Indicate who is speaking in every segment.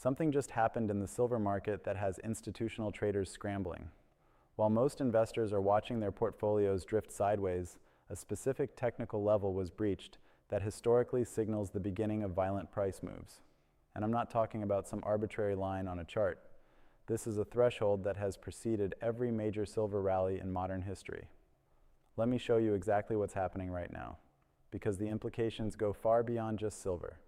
Speaker 1: Something just happened in the silver market that has institutional traders scrambling. While most investors are watching their portfolios drift sideways, a specific technical level was breached that historically signals the beginning of violent price moves. And I'm not talking about some arbitrary line on a chart. This is a threshold that has preceded every major silver rally in modern history. Let me show you exactly what's happening right now, because the implications go far beyond just silver.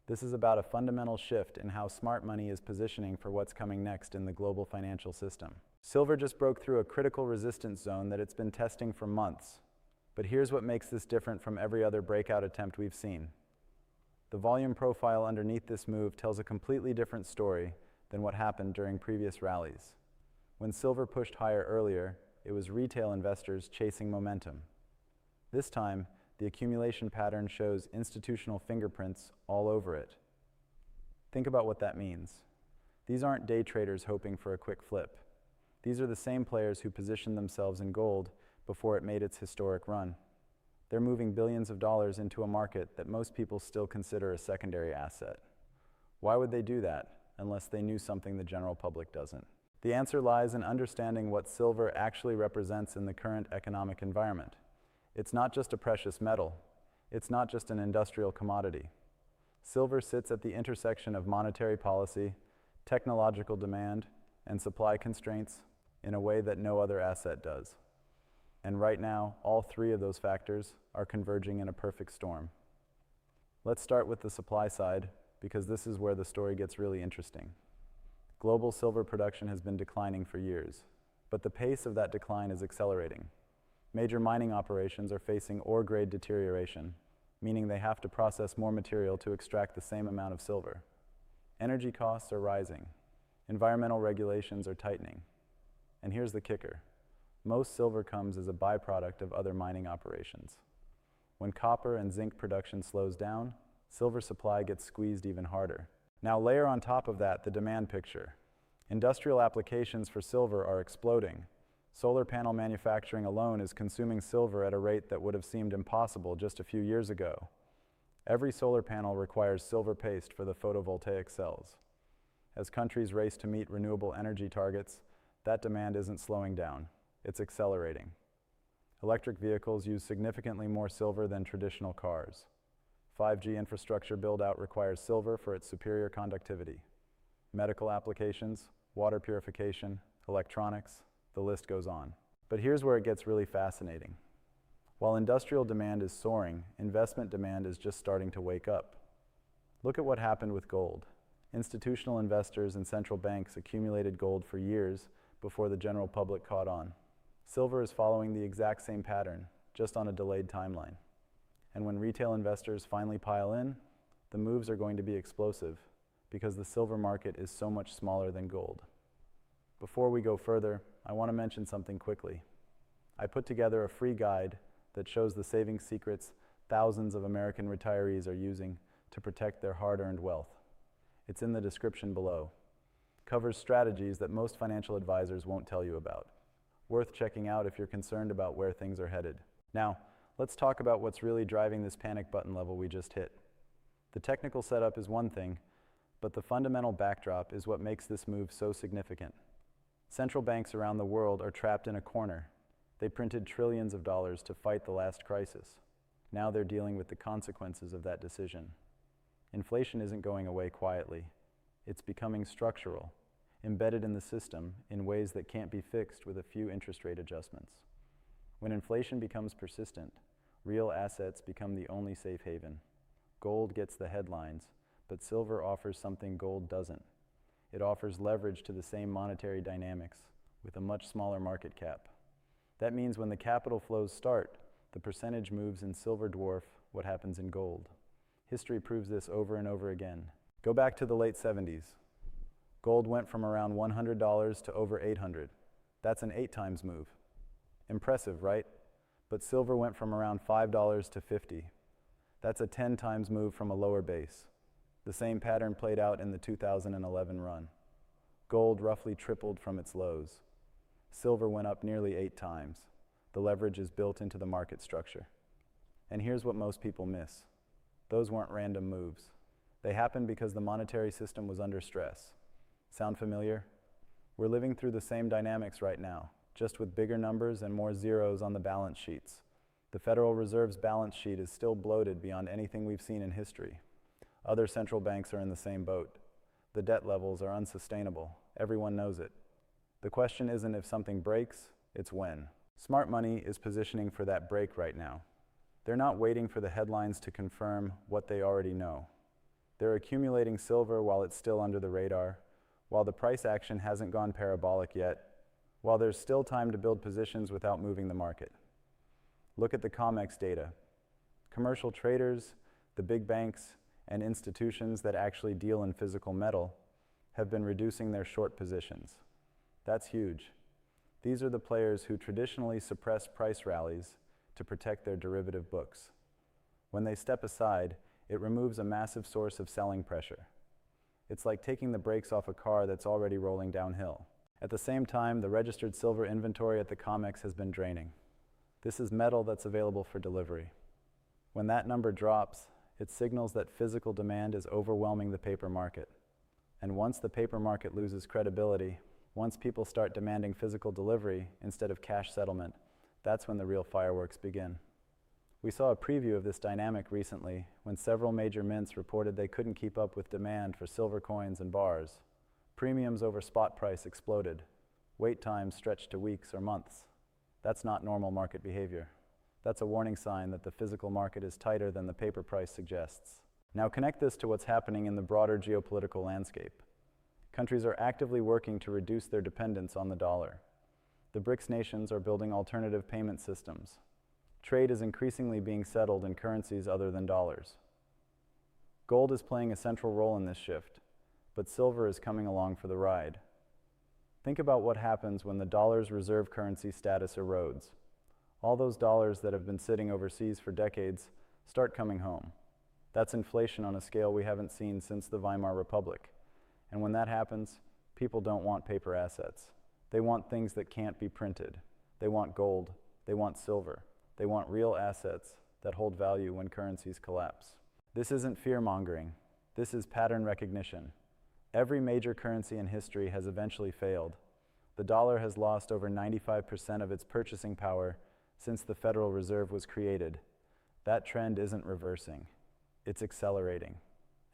Speaker 1: This is about a fundamental shift in how smart money is positioning for what's coming next in the global financial system. Silver just broke through a critical resistance zone that it's been testing for months. But here's what makes this different from every other breakout attempt we've seen. The volume profile underneath this move tells a completely different story than what happened during previous rallies. When silver pushed higher earlier, it was retail investors chasing momentum. This time, the accumulation pattern shows institutional fingerprints all over it. Think about what that means. These aren't day traders hoping for a quick flip. These are the same players who positioned themselves in gold before it made its historic run. They're moving billions of dollars into a market that most people still consider a secondary asset. Why would they do that unless they knew something the general public doesn't? The answer lies in understanding what silver actually represents in the current economic environment. It's not just a precious metal. It's not just an industrial commodity. Silver sits at the intersection of monetary policy, technological demand, and supply constraints in a way that no other asset does. And right now, all three of those factors are converging in a perfect storm. Let's start with the supply side, because this is where the story gets really interesting. Global silver production has been declining for years, but the pace of that decline is accelerating. Major mining operations are facing ore grade deterioration, meaning they have to process more material to extract the same amount of silver. Energy costs are rising. Environmental regulations are tightening. And here's the kicker. Most silver comes as a byproduct of other mining operations. When copper and zinc production slows down, silver supply gets squeezed even harder. Now layer on top of that the demand picture. Industrial applications for silver are exploding. Solar panel manufacturing alone is consuming silver at a rate that would have seemed impossible just a few years ago. Every solar panel requires silver paste for the photovoltaic cells. As countries race to meet renewable energy targets, that demand isn't slowing down. It's accelerating. Electric vehicles use significantly more silver than traditional cars. 5G infrastructure build-out requires silver for its superior conductivity. Medical applications, water purification, electronics, the list goes on. But here's where it gets really fascinating. While industrial demand is soaring, investment demand is just starting to wake up. Look at what happened with gold. Institutional investors and central banks accumulated gold for years before the general public caught on. Silver is following the exact same pattern, just on a delayed timeline. And when retail investors finally pile in, the moves are going to be explosive because the silver market is so much smaller than gold. Before we go further, I want to mention something quickly. I put together a free guide that shows the saving secrets thousands of American retirees are using to protect their hard-earned wealth. It's in the description below. It covers strategies that most financial advisors won't tell you about. Worth checking out if you're concerned about where things are headed. Now, let's talk about what's really driving this panic button level we just hit. The technical setup is one thing, but the fundamental backdrop is what makes this move so significant. Central banks around the world are trapped in a corner. They printed trillions of dollars to fight the last crisis. Now they're dealing with the consequences of that decision. Inflation isn't going away quietly. It's becoming structural, embedded in the system in ways that can't be fixed with a few interest rate adjustments. When inflation becomes persistent, real assets become the only safe haven. Gold gets the headlines, but silver offers something gold doesn't. It offers leverage to the same monetary dynamics with a much smaller market cap. That means when the capital flows start, the percentage moves in silver dwarf what happens in gold. History proves this over and over again. Go back to the late 70s. Gold went from around $100 to over $800. That's an 8 times move. Impressive, right? But silver went from around $5 to $50. That's a 10 times move from a lower base. The same pattern played out in the 2011 run. Gold roughly tripled from its lows. Silver went up nearly 8 times. The leverage is built into the market structure. And here's what most people miss. Those weren't random moves. They happened because the monetary system was under stress. Sound familiar? We're living through the same dynamics right now, just with bigger numbers and more zeros on the balance sheets. The Federal Reserve's balance sheet is still bloated beyond anything we've seen in history. Other central banks are in the same boat. The debt levels are unsustainable. Everyone knows it. The question isn't if something breaks, it's when. Smart money is positioning for that break right now. They're not waiting for the headlines to confirm what they already know. They're accumulating silver while it's still under the radar, while the price action hasn't gone parabolic yet, while there's still time to build positions without moving the market. Look at the COMEX data. Commercial traders, the big banks, and institutions that actually deal in physical metal have been reducing their short positions. That's huge. These are the players who traditionally suppress price rallies to protect their derivative books. When they step aside, it removes a massive source of selling pressure. It's like taking the brakes off a car that's already rolling downhill. At the same time, the registered silver inventory at the COMEX has been draining. This is metal that's available for delivery. When that number drops, it signals that physical demand is overwhelming the paper market. And once the paper market loses credibility, once people start demanding physical delivery instead of cash settlement, that's when the real fireworks begin. We saw a preview of this dynamic recently when several major mints reported they couldn't keep up with demand for silver coins and bars. Premiums over spot price exploded. Wait times stretched to weeks or months. That's not normal market behavior. That's a warning sign that the physical market is tighter than the paper price suggests. Now connect this to what's happening in the broader geopolitical landscape. Countries are actively working to reduce their dependence on the dollar. The BRICS nations are building alternative payment systems. Trade is increasingly being settled in currencies other than dollars. Gold is playing a central role in this shift, but silver is coming along for the ride. Think about what happens when the dollar's reserve currency status erodes. All those dollars that have been sitting overseas for decades start coming home. That's inflation on a scale we haven't seen since the Weimar Republic. And when that happens, people don't want paper assets. They want things that can't be printed. They want gold. They want silver. They want real assets that hold value when currencies collapse. This isn't fear-mongering. This is pattern recognition. Every major currency in history has eventually failed. The dollar has lost over 95% of its purchasing power since the Federal Reserve was created. That trend isn't reversing. It's accelerating.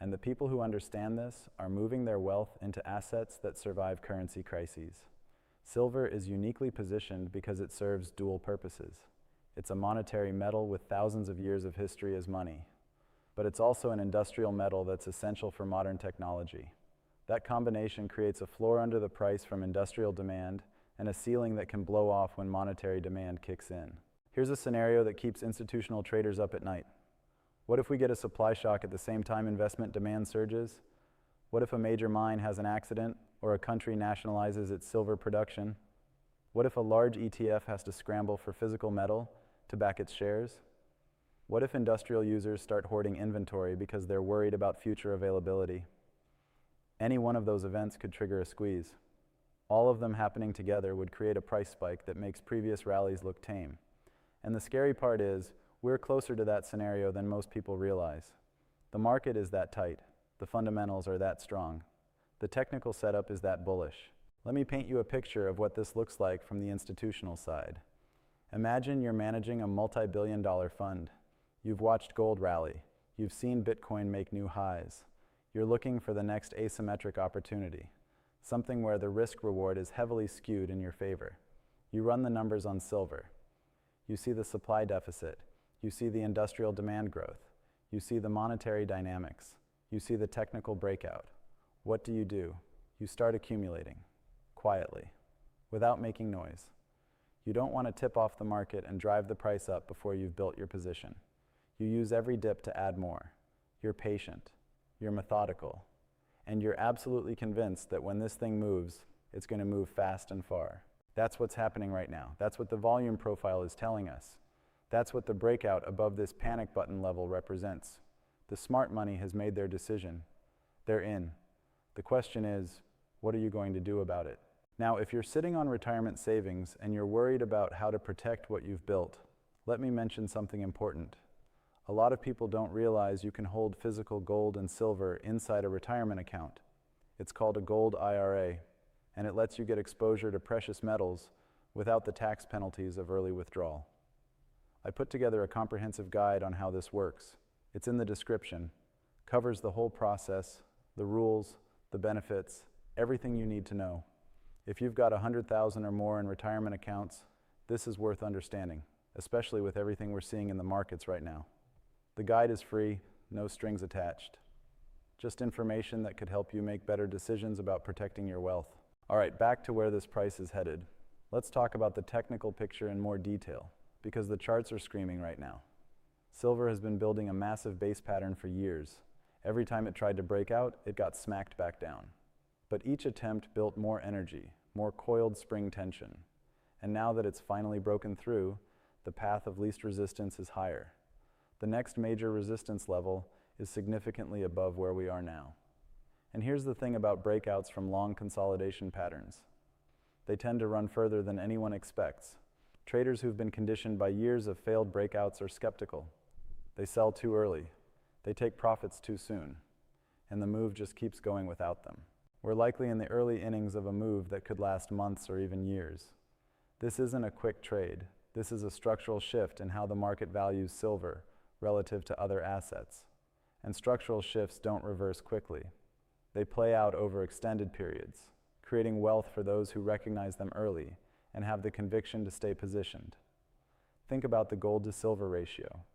Speaker 1: And the people who understand this are moving their wealth into assets that survive currency crises. Silver is uniquely positioned because it serves dual purposes. It's a monetary metal with thousands of years of history as money. But it's also an industrial metal that's essential for modern technology. That combination creates a floor under the price from industrial demand and a ceiling that can blow off when monetary demand kicks in. Here's a scenario that keeps institutional traders up at night. What if we get a supply shock at the same time investment demand surges? What if a major mine has an accident or a country nationalizes its silver production? What if a large ETF has to scramble for physical metal to back its shares? What if industrial users start hoarding inventory because they're worried about future availability? Any one of those events could trigger a squeeze. All of them happening together would create a price spike that makes previous rallies look tame. And the scary part is, we're closer to that scenario than most people realize. The market is that tight. The fundamentals are that strong. The technical setup is that bullish. Let me paint you a picture of what this looks like from the institutional side. Imagine you're managing a multi-billion-dollar fund. You've watched gold rally. You've seen Bitcoin make new highs. You're looking for the next asymmetric opportunity, something where the risk-reward is heavily skewed in your favor. You run the numbers on silver. You see the supply deficit. You see the industrial demand growth. You see the monetary dynamics. You see the technical breakout. What do? You start accumulating, quietly, without making noise. You don't want to tip off the market and drive the price up before you've built your position. You use every dip to add more. You're patient. You're methodical. And you're absolutely convinced that when this thing moves, it's going to move fast and far. That's what's happening right now. That's what the volume profile is telling us. That's what the breakout above this panic button level represents. The smart money has made their decision. They're in. The question is, what are you going to do about it? Now, if you're sitting on retirement savings and you're worried about how to protect what you've built, let me mention something important. A lot of people don't realize you can hold physical gold and silver inside a retirement account. It's called a gold IRA, and it lets you get exposure to precious metals without the tax penalties of early withdrawal. I put together a comprehensive guide on how this works. It's in the description, covers the whole process, the rules, the benefits, everything you need to know. If you've got 100,000 or more in retirement accounts, this is worth understanding, especially with everything we're seeing in the markets right now. The guide is free, no strings attached. Just information that could help you make better decisions about protecting your wealth. All right, back to where this price is headed. Let's talk about the technical picture in more detail, because the charts are screaming right now. Silver has been building a massive base pattern for years. Every time it tried to break out, it got smacked back down. But each attempt built more energy, more coiled spring tension. And now that it's finally broken through, the path of least resistance is higher. The next major resistance level is significantly above where we are now. And here's the thing about breakouts from long consolidation patterns. They tend to run further than anyone expects. Traders who've been conditioned by years of failed breakouts are skeptical. They sell too early. They take profits too soon. And the move just keeps going without them. We're likely in the early innings of a move that could last months or even years. This isn't a quick trade. This is a structural shift in how the market values silver relative to other assets. And structural shifts don't reverse quickly. They play out over extended periods, creating wealth for those who recognize them early and have the conviction to stay positioned. Think about the gold to silver ratio.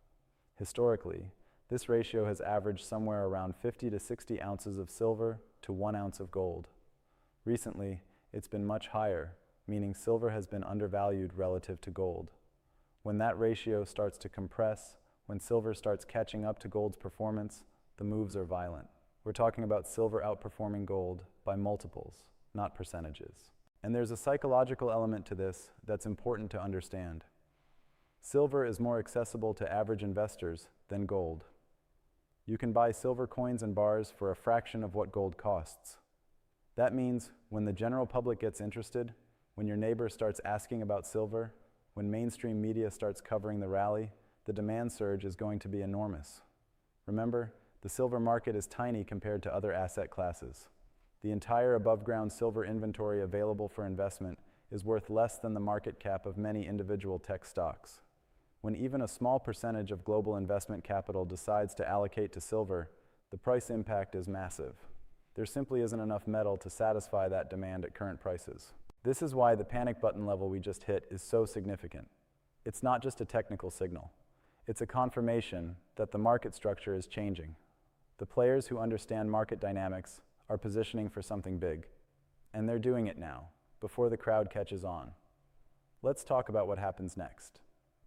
Speaker 1: Historically, this ratio has averaged somewhere around 50 to 60 ounces of silver to 1 ounce of gold. Recently, it's been much higher, meaning silver has been undervalued relative to gold. When that ratio starts to compress, when silver starts catching up to gold's performance, the moves are violent. We're talking about silver outperforming gold by multiples, not percentages. And there's a psychological element to this that's important to understand. Silver is more accessible to average investors than gold. You can buy silver coins and bars for a fraction of what gold costs. That means when the general public gets interested, when your neighbor starts asking about silver, when mainstream media starts covering the rally, the demand surge is going to be enormous. Remember, the silver market is tiny compared to other asset classes. The entire above-ground silver inventory available for investment is worth less than the market cap of many individual tech stocks. When even a small percentage of global investment capital decides to allocate to silver, the price impact is massive. There simply isn't enough metal to satisfy that demand at current prices. This is why the panic button level we just hit is so significant. It's not just a technical signal. It's a confirmation that the market structure is changing. The players who understand market dynamics are positioning for something big. And they're doing it now, before the crowd catches on. Let's talk about what happens next.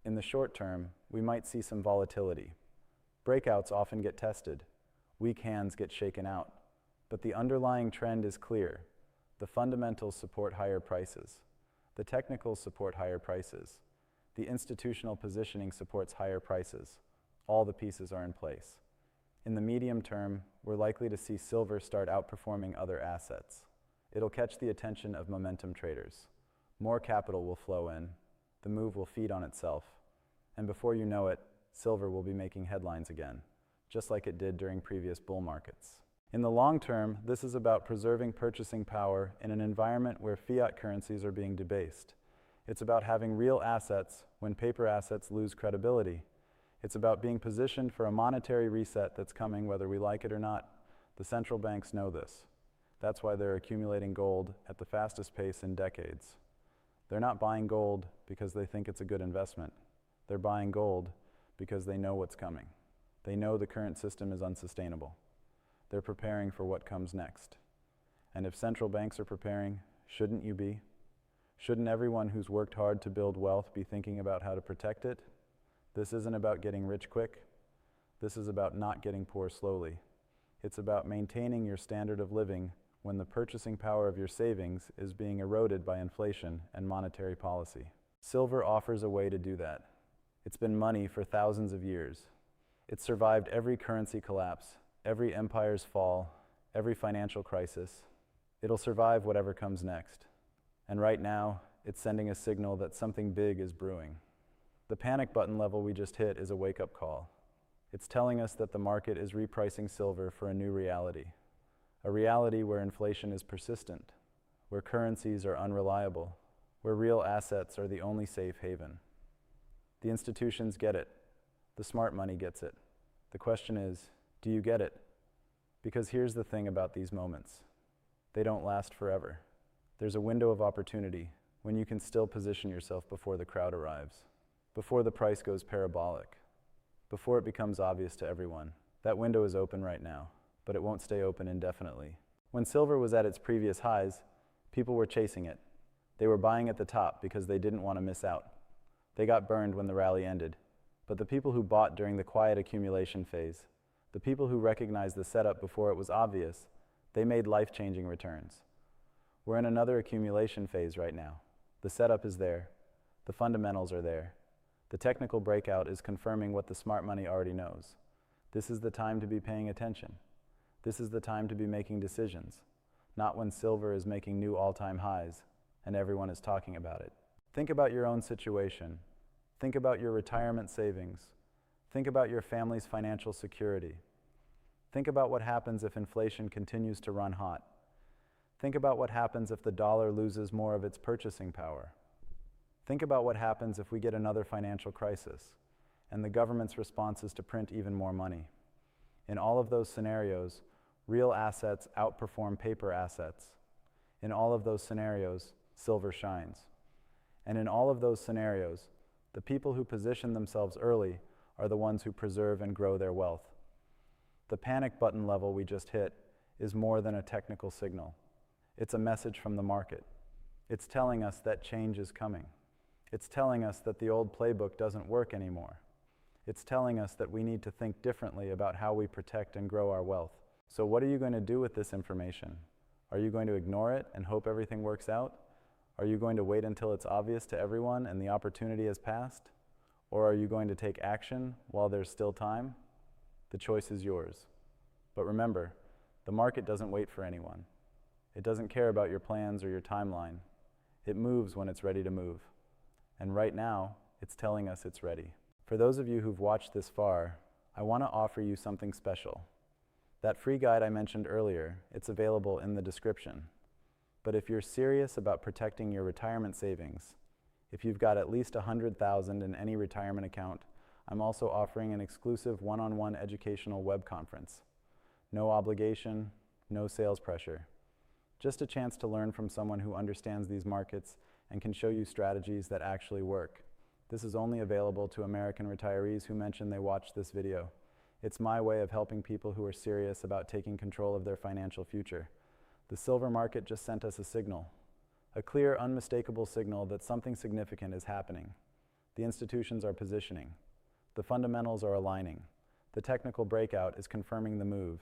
Speaker 1: In the short term, we might see some volatility. Breakouts often get tested. Weak hands get shaken out. But the underlying trend is clear. The fundamentals support higher prices. The technicals support higher prices. The institutional positioning supports higher prices. All the pieces are in place. In the medium term, we're likely to see silver start outperforming other assets. It'll catch the attention of momentum traders. More capital will flow in. The move will feed on itself. And before you know it, silver will be making headlines again, just like it did during previous bull markets. In the long term, this is about preserving purchasing power in an environment where fiat currencies are being debased. It's about having real assets when paper assets lose credibility. It's about being positioned for a monetary reset that's coming whether we like it or not. The central banks know this. That's why they're accumulating gold at the fastest pace in decades. They're not buying gold because they think it's a good investment. They're buying gold because they know what's coming. They know the current system is unsustainable. They're preparing for what comes next. And if central banks are preparing, shouldn't you be? Shouldn't everyone who's worked hard to build wealth be thinking about how to protect it? This isn't about getting rich quick. This is about not getting poor slowly. It's about maintaining your standard of living when the purchasing power of your savings is being eroded by inflation and monetary policy. Silver offers a way to do that. It's been money for thousands of years. It's survived every currency collapse, every empire's fall, every financial crisis. It'll survive whatever comes next. And right now, it's sending a signal that something big is brewing. The panic button level we just hit is a wake-up call. It's telling us that the market is repricing silver for a new reality, a reality where inflation is persistent, where currencies are unreliable, where real assets are the only safe haven. The institutions get it. The smart money gets it. The question is, do you get it? Because here's the thing about these moments. They don't last forever. There's a window of opportunity when you can still position yourself before the crowd arrives, before the price goes parabolic, before it becomes obvious to everyone. That window is open right now, but it won't stay open indefinitely. When silver was at its previous highs, people were chasing it. They were buying at the top because they didn't want to miss out. They got burned when the rally ended. But the people who bought during the quiet accumulation phase, the people who recognized the setup before it was obvious, they made life-changing returns. We're in another accumulation phase right now. The setup is there. The fundamentals are there. The technical breakout is confirming what the smart money already knows. This is the time to be paying attention. This is the time to be making decisions, not when silver is making new all-time highs and everyone is talking about it. Think about your own situation. Think about your retirement savings. Think about your family's financial security. Think about what happens if inflation continues to run hot. Think about what happens if the dollar loses more of its purchasing power. Think about what happens if we get another financial crisis and the government's response is to print even more money. In all of those scenarios, real assets outperform paper assets. In all of those scenarios, silver shines. And in all of those scenarios, the people who position themselves early are the ones who preserve and grow their wealth. The panic button level we just hit is more than a technical signal. It's a message from the market. It's telling us that change is coming. It's telling us that the old playbook doesn't work anymore. It's telling us that we need to think differently about how we protect and grow our wealth. So what are you going to do with this information? Are you going to ignore it and hope everything works out? Are you going to wait until it's obvious to everyone and the opportunity has passed? Or are you going to take action while there's still time? The choice is yours. But remember, the market doesn't wait for anyone. It doesn't care about your plans or your timeline. It moves when it's ready to move. And right now, it's telling us it's ready. For those of you who've watched this far, I want to offer you something special. That free guide I mentioned earlier, it's available in the description. But if you're serious about protecting your retirement savings, if you've got at least $100,000 in any retirement account, I'm also offering an exclusive one-on-one educational web conference. No obligation, no sales pressure. Just a chance to learn from someone who understands these markets and can show you strategies that actually work. This is only available to American retirees who mention they watched this video. It's my way of helping people who are serious about taking control of their financial future. The silver market just sent us a signal, a clear, unmistakable signal that something significant is happening. The institutions are positioning. The fundamentals are aligning. The technical breakout is confirming the move.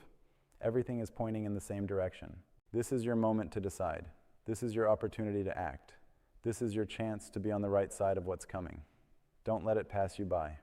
Speaker 1: Everything is pointing in the same direction. This is your moment to decide. This is your opportunity to act. This is your chance to be on the right side of what's coming. Don't let it pass you by.